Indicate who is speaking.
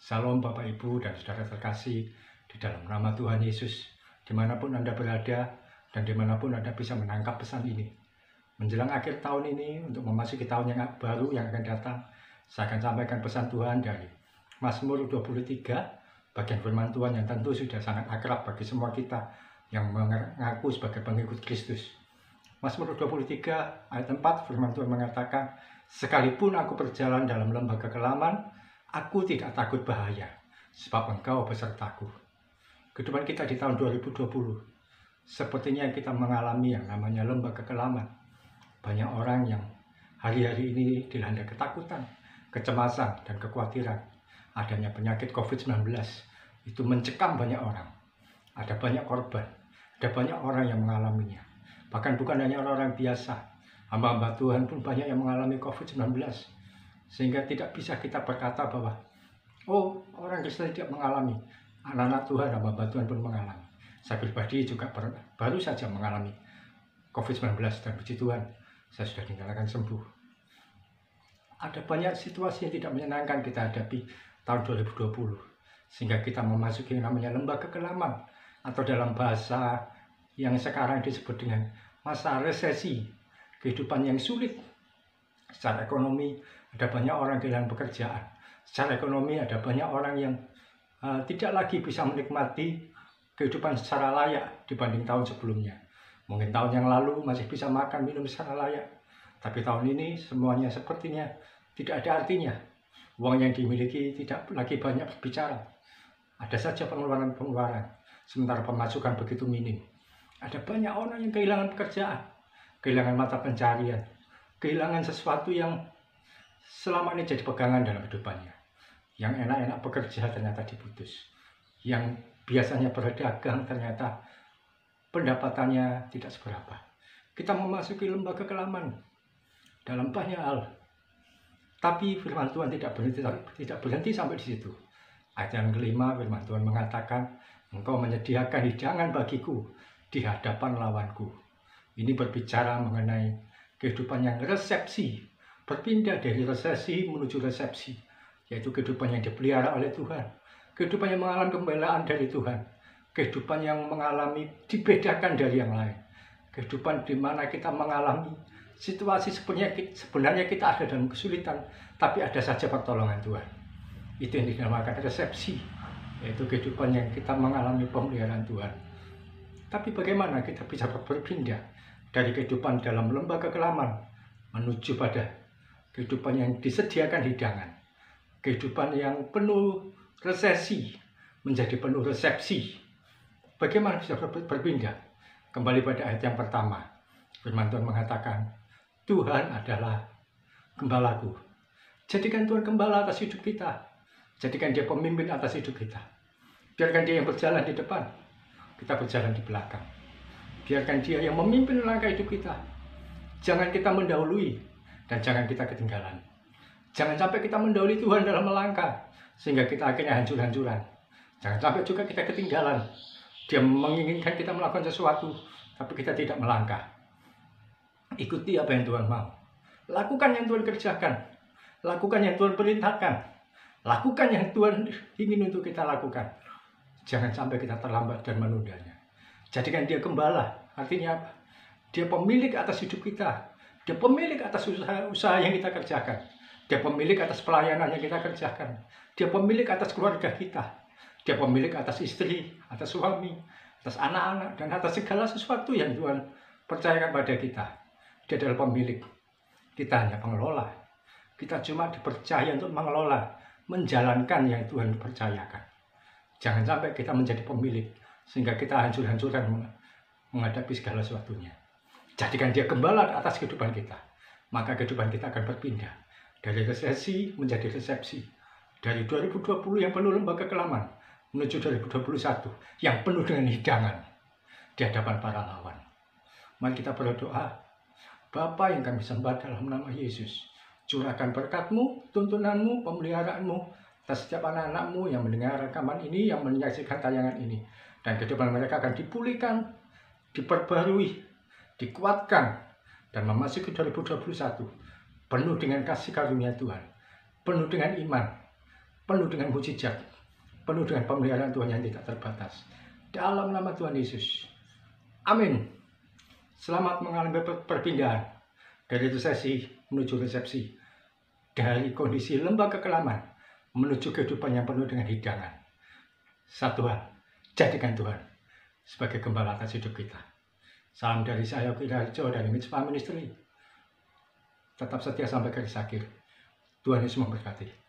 Speaker 1: Salam Bapak Ibu dan Saudara terkasih di dalam nama Tuhan Yesus, dimanapun Anda berada dan dimanapun Anda bisa menangkap pesan ini. Menjelang akhir tahun ini, untuk memasuki tahun yang baru yang akan datang, saya akan sampaikan pesan Tuhan dari Mazmur 23, bagian firman Tuhan yang tentu sudah sangat akrab bagi semua kita yang mengaku sebagai pengikut Kristus. Mazmur 23 ayat 4 firman Tuhan mengatakan, "Sekalipun aku berjalan dalam lembah kekelaman, aku tidak takut bahaya, sebab Engkau besertaku." Kehidupan kita di tahun 2020, sepertinya kita mengalami yang namanya lembah kekelaman. Banyak orang yang hari-hari ini dilanda ketakutan, kecemasan, dan kekhawatiran. Adanya penyakit COVID-19 itu mencekam banyak orang. Ada banyak korban, ada banyak orang yang mengalaminya. Bahkan bukan hanya orang-orang biasa, hamba-hamba Tuhan pun banyak yang mengalami COVID-19. Sehingga tidak bisa kita berkata bahwa orang Kristen tidak mengalami. Anak-anak Tuhan, hamba Tuhan pun mengalami. Saya pribadi juga baru saja mengalami COVID-19 dan puji Tuhan, saya sudah dinyatakan sembuh. Ada banyak situasi yang tidak menyenangkan kita hadapi tahun 2020, sehingga kita memasuki yang namanya lembah kekelaman, atau dalam bahasa yang sekarang disebut dengan masa resesi, kehidupan yang sulit. Secara ekonomi, ada banyak orang kehilangan pekerjaan. Secara ekonomi, ada banyak orang yang tidak lagi bisa menikmati kehidupan secara layak dibanding tahun sebelumnya. Mungkin tahun yang lalu masih bisa makan, minum secara layak. Tapi tahun ini semuanya sepertinya tidak ada artinya. Uang yang dimiliki tidak lagi banyak berbicara. Ada saja pengeluaran-pengeluaran, sementara pemasukan begitu minim. Ada banyak orang yang kehilangan pekerjaan, kehilangan mata pencarian, kehilangan sesuatu yang selama ini jadi pegangan dalam hidupannya. Yang enak-enak bekerja ternyata diputus. Yang biasanya berdagang ternyata pendapatannya tidak seberapa. Kita memasuki lembah kekelaman dalam banyak hal. Tapi firman Tuhan tidak berhenti sampai di situ. Ayat yang kelima, firman Tuhan mengatakan, "Engkau menyediakan hidangan bagiku di hadapan lawanku." Ini berbicara mengenai kehidupan yang resepsi, berpindah dari resesi menuju resepsi, yaitu kehidupan yang dipelihara oleh Tuhan, kehidupan yang mengalami pembelaan dari Tuhan, kehidupan yang mengalami dibedakan dari yang lain, kehidupan di mana kita mengalami situasi sebenarnya kita ada dalam kesulitan, tapi ada saja pertolongan Tuhan. Itu yang dinamakan resepsi, yaitu kehidupan yang kita mengalami pemeliharaan Tuhan. Tapi bagaimana kita bisa berpindah dari kehidupan dalam lembah kekelaman menuju pada kehidupan yang disediakan hidangan, kehidupan yang penuh resesi menjadi penuh resepsi? Bagaimana bisa berpindah? Kembali pada ayat yang pertama, firman Tuhan mengatakan, "Tuhan adalah gembalaku." Jadikan Tuhan gembala atas hidup kita. Jadikan Dia pemimpin atas hidup kita. Biarkan Dia yang berjalan di depan, kita berjalan di belakang. Biarkan Dia yang memimpin langkah hidup kita. Jangan kita mendahului dan jangan kita ketinggalan. Jangan sampai kita mendahului Tuhan dalam melangkah sehingga kita akhirnya hancur-hancuran. Jangan sampai juga kita ketinggalan. Dia menginginkan kita melakukan sesuatu, tapi kita tidak melangkah. Ikuti apa yang Tuhan mau. Lakukan yang Tuhan kerjakan. Lakukan yang Tuhan perintahkan. Lakukan yang Tuhan ingin untuk kita lakukan. Jangan sampai kita terlambat dan menundanya. Jadikan Dia gembala. Artinya apa? Dia pemilik atas hidup kita. Dia pemilik atas usaha yang kita kerjakan. Dia pemilik atas pelayanan yang kita kerjakan. Dia pemilik atas keluarga kita. Dia pemilik atas istri, atas suami, atas anak-anak, dan atas segala sesuatu yang Tuhan percayakan pada kita. Dia adalah pemilik. Kita hanya pengelola. Kita cuma dipercaya untuk mengelola, menjalankan yang Tuhan percayakan. Jangan sampai kita menjadi pemilik, sehingga kita hancur-hancuran menghadapi segala sesuatunya. Jadikan Dia gembala atas kehidupan kita. Maka kehidupan kita akan berpindah dari resesi menjadi resepsi. Dari 2020 yang penuh lembah kekelaman menuju 2021 yang penuh dengan hidangan di hadapan para lawan. Mari kita berdoa. Bapa yang kami sembah dalam nama Yesus, curahkan berkat-Mu, tuntunanmu, pemeliharaanmu atas setiap anak-anak-Mu yang mendengar rekaman ini, yang menyaksikan tayangan ini. Dan kehidupan mereka akan dipulihkan, diperbarui, dikuatkan, dan memasuki 2021 penuh dengan kasih karunia Tuhan, penuh dengan iman, penuh dengan mujizat, penuh dengan pemeliharaan Tuhan yang tidak terbatas. Dalam nama Tuhan Yesus. Amin. Selamat mengalami perpindahan dari resesi menuju resepsi, dari kondisi lembah kekelaman menuju kehidupan yang penuh dengan hidangan. Satu hal, jadikan Tuhan sebagai gembala atas hidup kita. Salam dari saya, Yogi Raharjo, dari Mitzvah Ministry. Tetap setia sampai garis akhir. Tuhan Yesus memberkati.